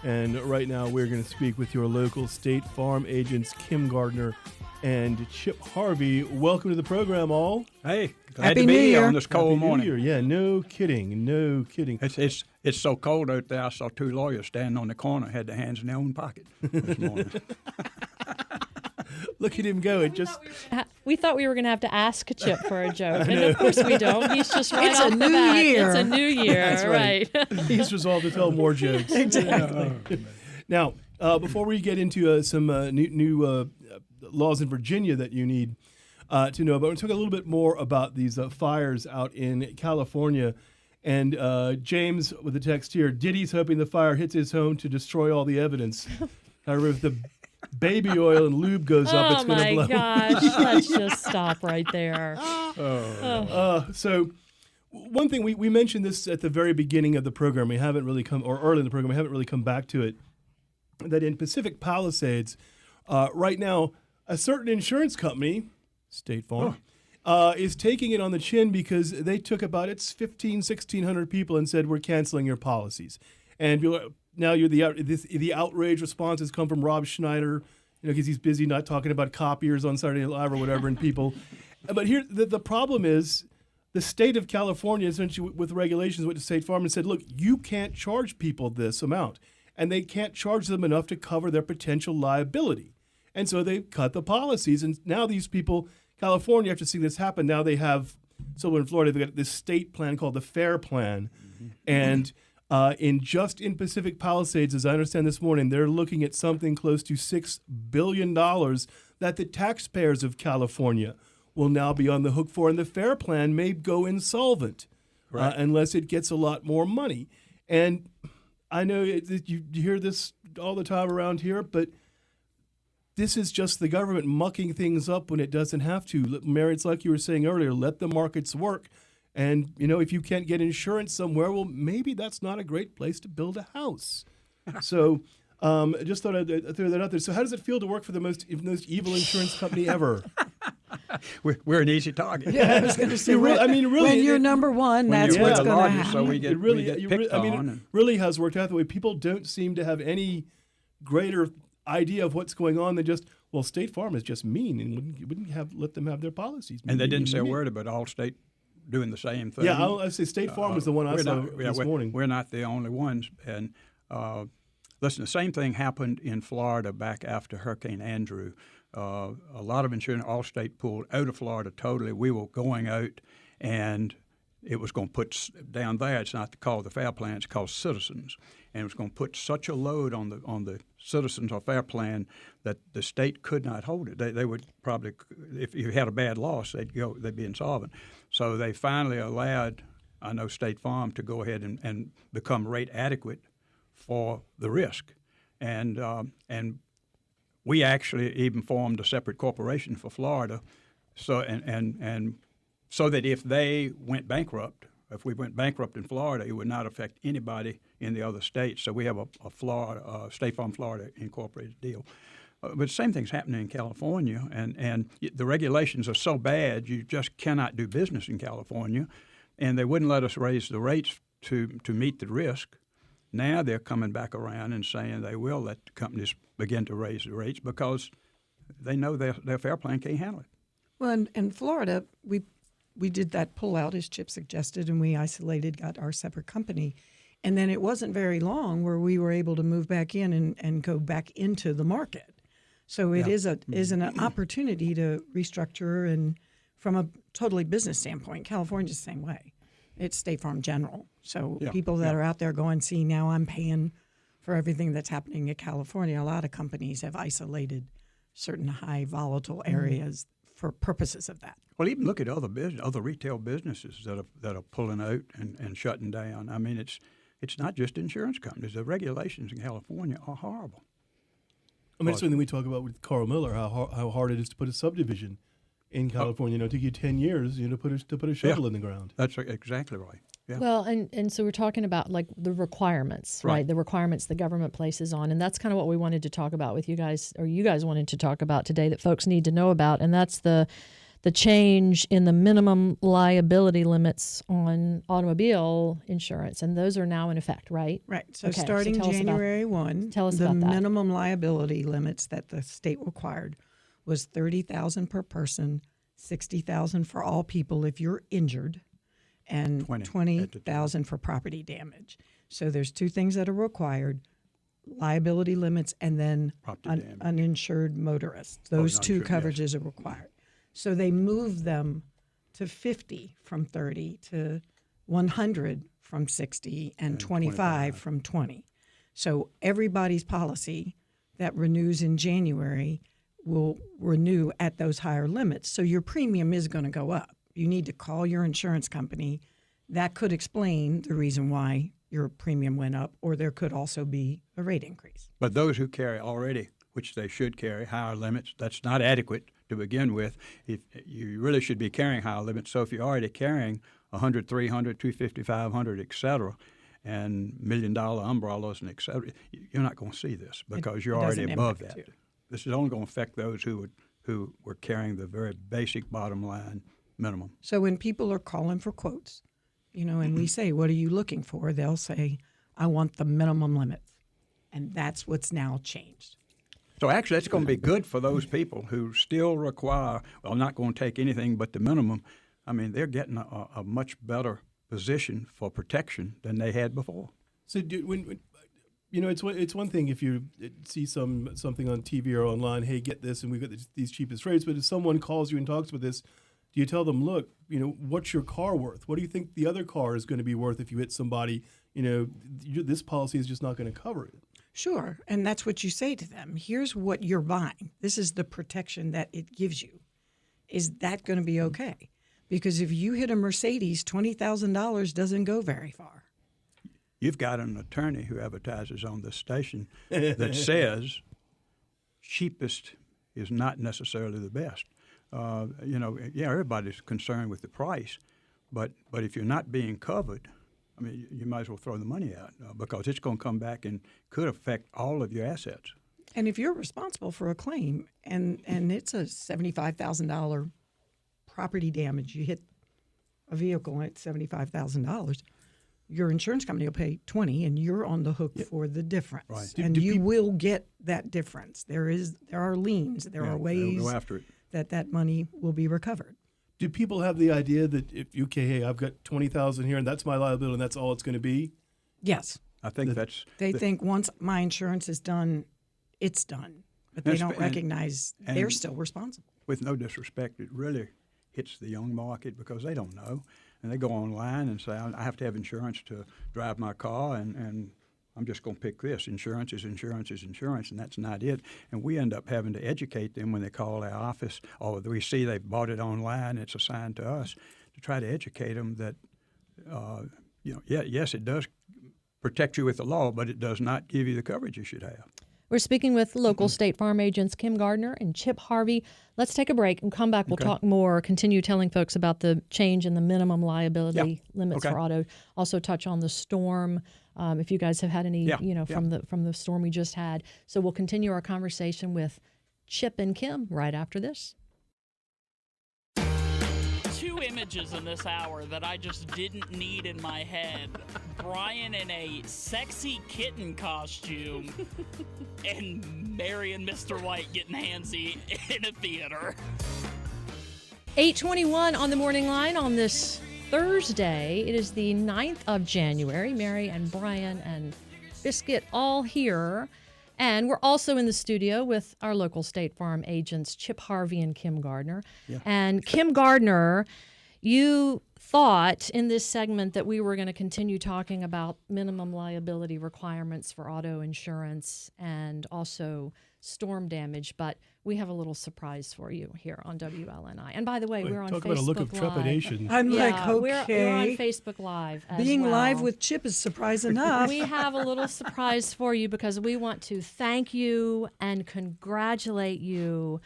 And right now we're going to speak with your local State Farm agents, Kim Gardner and Chip Harvey. Welcome to the program, all. Hey, glad Happy to New be here Year. on this cold Happy New morning. Year. Yeah, no kidding. It's so cold out there. I saw two lawyers standing on the corner, had their hands in their own pocket this morning. Look at him go. We thought we were going to have to ask Chip for a joke, and of course we don't. He's just right It's off a the new bat. year. It's a new year, That's right. He's resolved to tell more jokes. Exactly. Now, before we get into some new laws in Virginia that you need to know about, we'll talk a little bit more about these fires out in California. And James with the text here, Diddy's hoping the fire hits his home to destroy all the evidence. However, if the baby oil and lube goes up, it's going to blow. Oh, my gosh. Let's just stop right there. So one thing, we mentioned this at the very beginning of the program. We haven't really early in the program, we haven't really come back to it, that in Pacific Palisades, right now, a certain insurance company, State Farm, is taking it on the chin because they took about 1,600 people and said, we're canceling your policies. And now the outrage responses come from Rob Schneider, because he's busy not talking about copiers on Saturday Night Live or whatever, and people. But here, the problem is the state of California, essentially with regulations, went to State Farm and said, look, you can't charge people this amount, and they can't charge them enough to cover their potential liability. And so they cut the policies, and now these people, California, after seeing this happen, now they have, so in Florida, they've got this state plan called the FAIR Plan, and in Pacific Palisades, as I understand this morning, they're looking at something close to $6 billion that the taxpayers of California will now be on the hook for, and the FAIR Plan may go insolvent unless it gets a lot more money. And I know you hear this all the time around here, but this is just the government mucking things up when it doesn't have to. Mary, it's like you were saying earlier, let the markets work. And, if you can't get insurance somewhere, well, maybe that's not a great place to build a house. So I just thought I'd throw that out there. So how does it feel to work for the most evil insurance company ever? We're an easy target. Yeah, I was going to say, really, when you're number one, that's we're what's the going to largest, happen. so we get picked on. It really has worked out that way. People don't seem to have any greater idea of what's going on than just, well, State Farm is just mean and wouldn't let them have their policies. And they didn't say a word about Allstate doing the same thing. Yeah, I say State Farm was the one I saw this morning. We're not the only ones. And listen, the same thing happened in Florida back after Hurricane Andrew. A lot of insurance, Allstate pulled out of Florida totally. We were going out, and it was going to put down there. It's not called the FAIR Plan; it's called Citizens, and it was going to put such a load on the Citizens or FAIR Plan that the state could not hold it. They would probably, if you had a bad loss, they'd be insolvent. So they finally allowed, I know, State Farm to go ahead and become rate adequate for the risk, and we actually even formed a separate corporation for Florida, so and so that if they went bankrupt, if we went bankrupt in Florida, it would not affect anybody in the other states. So we have a State Farm Florida Incorporated deal. But the same thing's happening in California, and the regulations are so bad you just cannot do business in California, and they wouldn't let us raise the rates to meet the risk. Now they're coming back around and saying they will let the companies begin to raise the rates because they know their FAIR Plan can't handle it. Well, in Florida, we did that pullout, as Chip suggested, and we got our separate company. And then it wasn't very long where we were able to move back in and go back into the market. So it is an opportunity to restructure, and from a totally business standpoint, California's the same way. It's State Farm General. So people that are out there going, see, now I'm paying for everything that's happening in California. A lot of companies have isolated certain high volatile areas for purposes of that. Well, even look at other retail businesses that are pulling out and shutting down. I mean, it's not just insurance companies. The regulations in California are horrible. I mean, it's something we talk about with Carl Miller, how hard it is to put a subdivision in California. It took you 10 years, to put a shovel in the ground. That's exactly right. Yeah. Well, and so we're talking about like the requirements, right? The requirements the government places on, and that's kind of what we wanted to talk about with you guys, or you guys wanted to talk about today that folks need to know about, and that's the the change in the minimum liability limits on automobile insurance, and those are now in effect, right? Right. So Okay, so starting tell us about- January 1, tell us the about that. minimum liability limits that the state required was $30,000 per person, $60,000 for all people if you're injured, and 20,000 for property damage. So there's two things that are required: liability limits and then uninsured motorists. Those two coverages are required. So they moved them to 50 from 30 to 100 from 60 and 25 from 20. So everybody's policy that renews in January will renew at those higher limits. So your premium is going to go up. You need to call your insurance company. That could explain the reason why your premium went up, or there could also be a rate increase. But those who carry already, which they should carry, higher limits, that's not adequate to begin with. If you really should be carrying higher limits. So if you're already carrying 100, 300, 250, 500, et cetera, and $1 million umbrellas and et cetera, you're not going to see this because you're already above that. This is only going to affect those who were carrying the very basic bottom line minimum. So when people are calling for quotes, and we say, what are you looking for? They'll say, I want the minimum limits. And that's what's now changed. So actually, that's going to be good for those people who still require, well, I'm not going to take anything but the minimum. I mean, they're getting a much better position for protection than they had before. So it's one thing if you see something on TV or online, hey, get this, and we've got these cheapest rates. But if someone calls you and talks about this, do you tell them, look, what's your car worth? What do you think the other car is going to be worth if you hit somebody? This policy is just not going to cover it. Sure, and that's what you say to them. Here's what you're buying. This is the protection that it gives you. Is that going to be okay? Because if you hit a Mercedes, $20,000 doesn't go very far. You've got an attorney who advertises on this station that says cheapest is not necessarily the best. Everybody's concerned with the price, but if you're not being covered, I mean, you might as well throw the money out because it's going to come back and could affect all of your assets. And if you're responsible for a claim and it's a $75,000 property damage, you hit a vehicle and it's $75,000, your insurance company will pay $20,000 and you're on the hook for the difference. Right. And you will get that difference. There are liens. There are ways go after it. that money will be recovered. Do people have the idea that hey, I've got $20,000 here and that's my liability and that's all it's going to be? Yes. I think they think once my insurance is done, it's done. But they don't recognize they're still responsible. With no disrespect, it really hits the young market because they don't know. And they go online and say, I have to have insurance to drive my car, and I'm just going to pick this. Insurance is insurance is insurance, and that's not it. And we end up having to educate them when they call our office, or we see they've bought it online, it's assigned to us, to try to educate them that, yes, it does protect you with the law, but it does not give you the coverage you should have. We're speaking with local State Farm agents Kim Gardner and Chip Harvey. Let's take a break and come back. We'll talk more, continue telling folks about the change in the minimum liability limits for auto. Also touch on the storm, if you guys have had any, from the storm we just had. So we'll continue our conversation with Chip and Kim right after this. Two images in this hour that I just didn't need in my head. Brian in a sexy kitten costume and Mary and Mr. White getting handsy in a theater. 8:21 on the Morning Line on this Thursday. It is the 9th of January. Mary and Brian and Biscuit all here. And we're also in the studio with our local State Farm agents, Chip Harvey and Kim Gardner. Yeah. And Kim Gardner, you thought in this segment that we were going to continue talking about minimum liability requirements for auto insurance and also storm damage, but we have a little surprise for you here on WLNI. And by the way, we're on Facebook Live. Talk about a look of trepidation. I'm We're on Facebook Live as Being well. live with Chip is surprise enough. We have a little surprise for you because we want to thank you and congratulate you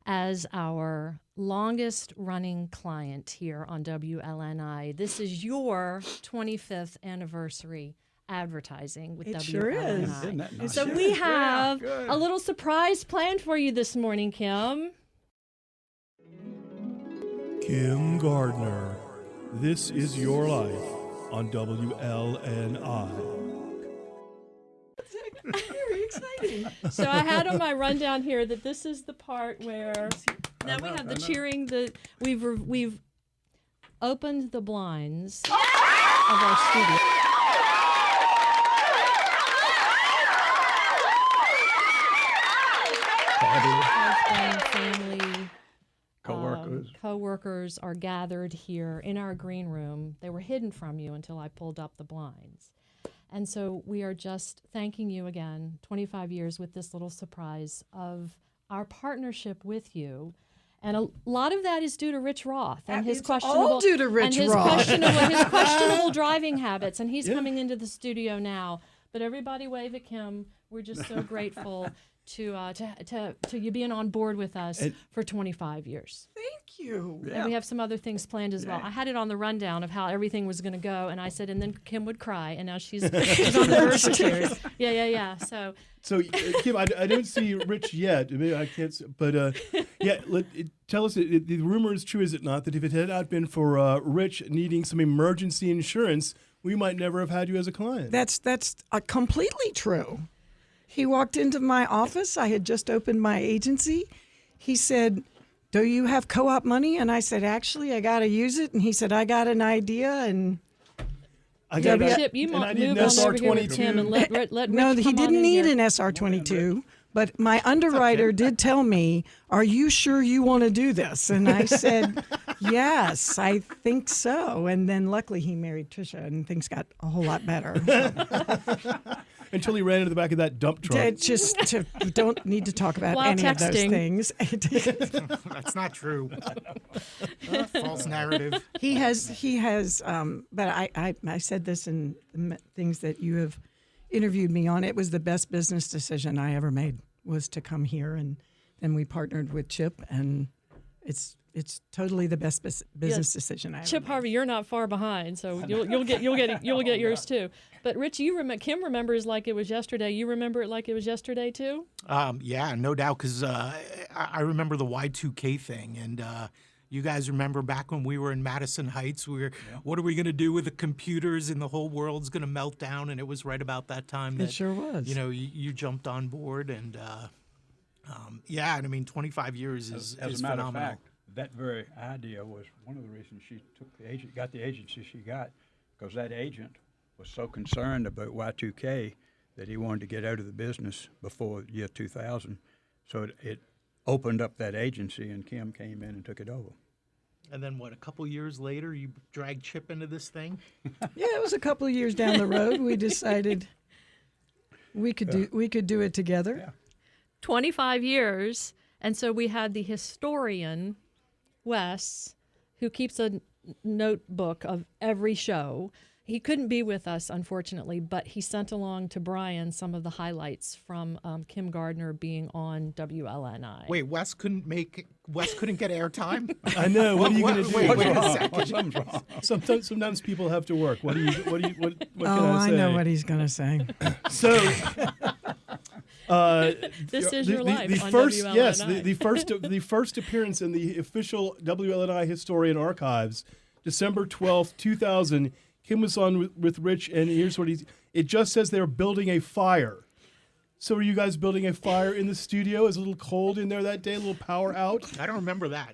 as our longest running client here on WLNI. This is your 25th anniversary advertising with WLNI. Sure is. Isn't that nice? So we have a little surprise planned for you this morning, Kim. Kim Gardner. This is Your Life on WLNI. Very exciting. So I had on my rundown here that this is the part where now we have the cheering. We've opened the blinds of our studio. Husband, family, co-workers are gathered here in our green room. They were hidden from you until I pulled up the blinds. And so we are just thanking you again, 25 years with this little surprise of our partnership with you. And a lot of that is due to Rich Roth and his It's questionable all due to Rich Roth. his questionable driving habits. And he's coming into the studio now. But everybody wave at Kim. We're just so grateful to you being on board with us for 25 years. Thank you. And we have some other things planned as well. I had it on the rundown of how everything was going to go, and I said, and then Kim would cry, and now she's on the verge of tears. Yeah. So Kim, I don't see Rich yet. Maybe I can't. But tell us. The rumor is true, is it not? That if it had not been for Rich needing some emergency insurance, we might never have had you as a client. That's completely true. He walked into my office. I had just opened my agency. He said, "Do you have co-op money?" And I said, "Actually, I got to use it." And he said, "I got an idea." And Chip, you might move on over here with Tim and let Rich no, he come on didn't in need here. an SR22. But my underwriter did tell me, "Are you sure you want to do this?" And I said, "Yes, I think so." And then luckily he married Tricia, and things got a whole lot better. Until he ran into the back of that dump truck. We don't need to talk about While any texting. of those things. That's not true. False narrative. He has. But I said this in the things that you have interviewed me on. It was the best business decision I ever made, was to come here, and then we partnered with Chip, and it's totally the best business decision I ever Chip made. Harvey, you're not far behind, so you'll get yours too. But Rich, Kim remembers like it was yesterday. You remember it like it was yesterday too? Yeah, no doubt, because I remember the Y2K thing, and you guys remember back when we were in Madison Heights, what are we going to do with the computers, and the whole world's going to melt down, and it was right about that time that, It sure was. You jumped on board, and and I mean, 25 years is As a matter phenomenal. of fact, that very idea was one of the reasons she got the agency she got, because that agent was so concerned about Y2K that he wanted to get out of the business before year 2000. So it opened up that agency, and Kim came in and took it over. And then a couple years later, you dragged Chip into this thing? Yeah, it was a couple of years down the road. We decided we could do it together. Yeah. 25 years, and so we had the historian Wes, who keeps a notebook of every show. He couldn't be with us, unfortunately, but he sent along to Brian some of the highlights from Kim Gardner being on WLNI. Wait, Wes couldn't get airtime? I know. What are you going to do? Wait a second. Something's wrong. Sometimes people have to work. What can Oh, I say? I know what he's going to say. So, This is your life the on first, WLNI. yes, the first appearance in the official WLNI Historian Archives, December 12th, 2000. Kim was on with Rich, and here's what it just says they're building a fire. So are you guys building a fire in the studio? Is it a little cold in there that day? A little power out? I don't remember that.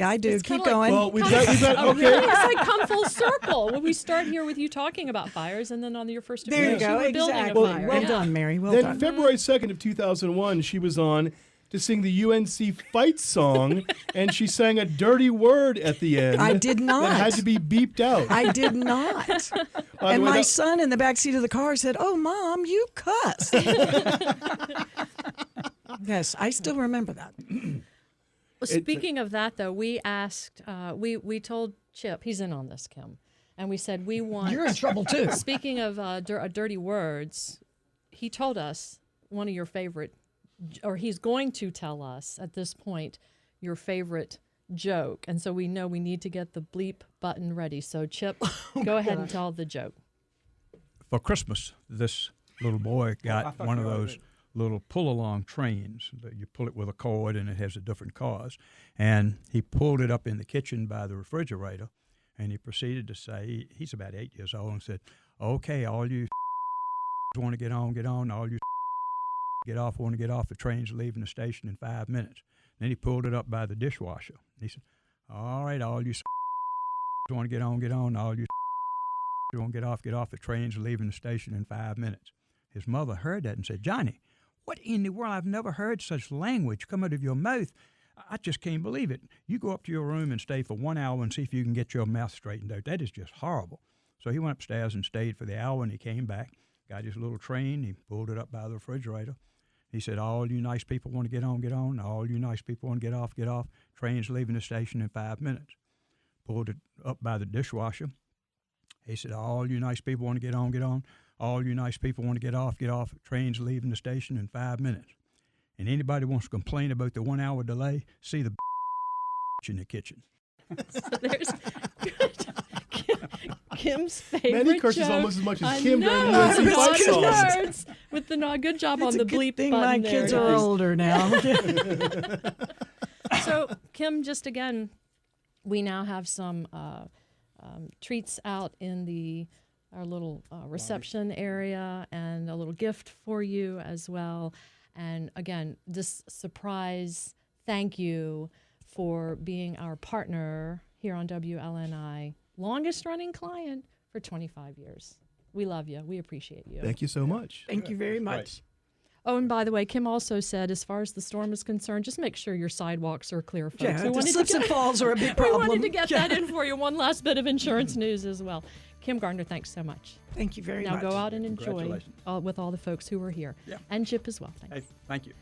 I do. It's Keep kinda like- going. Well, we've got okay. It's like come full circle. When we start here with you talking about fires, and then on your first There you appearance, go. were building Exactly. a fire. Well Yeah. done, Mary. Well Then done. February 2nd of 2001, she was on to sing the UNC fight song, and she sang a dirty word at the end. I did not. That had to be beeped out. I did not. By the And way, my that- son in the back seat of the car said, "Oh, Mom, you cuss." Yes, I still remember that. Well, speaking of that, though, we asked, we told Chip, he's in on this, Kim, and we said we want. You're in trouble too. Speaking of dirty words, he told us one of your favorite, or he's going to tell us at this point your favorite joke, and so we know we need to get the bleep button ready. So Chip, go ahead and tell the joke. For Christmas, this little boy got one of those little pull-along trains. You pull it with a cord, and it has a different cause. And he pulled it up in the kitchen by the refrigerator, and he proceeded to say, he's about 8 years old, and said, "Okay, all you want to get on, get on. All you get off, want to get off. The train's leaving the station in 5 minutes." Then he pulled it up by the dishwasher. He said, "All right, all you want to get on, get on. All you want to get off, get off. The train's leaving the station in 5 minutes." His mother heard that and said, "Johnny, what in the world? I've never heard such language come out of your mouth. I just can't believe it. You go up to your room and stay for 1 hour and see if you can get your mouth straightened out. That is just horrible." So he went upstairs and stayed for the hour, and he came back, got his little train, he pulled it up by the refrigerator. He said, "All you nice people want to get on, get on. All you nice people want to get off, get off. Train's leaving the station in 5 minutes." Pulled it up by the dishwasher. He said, "All you nice people want to get on, get on. All you nice people want to get off, get off. Train's leaving the station in 5 minutes. And anybody wants to complain about the 1 hour delay, see the in the kitchen." So there's Kim's favorite Manny curses joke. almost as much as I Kim know, during the Nancy naughty fight songs. words with the good job on It's the a good bleep thing button my there. kids are Nice. older now. So, Kim, just again, we now have some treats out in our little reception area, and a little gift for you as well. And again, this surprise thank you for being our partner here on WLNI, longest running client for 25 years. We love you. We appreciate you. Thank you so much. Thank you very much. Oh, and by the way, Kim also said, as far as the storm is concerned, just make sure your sidewalks are clear, folks. Yeah, We the wanted to slips get- and falls are a big We problem. wanted to get that in for you. One last bit of insurance news as well. Kim Gardner, thanks so much. Thank you very Now much. go out and enjoy Congratulations. with all the folks who were here. Yeah. And Chip as well. Thanks. Hey, thank you.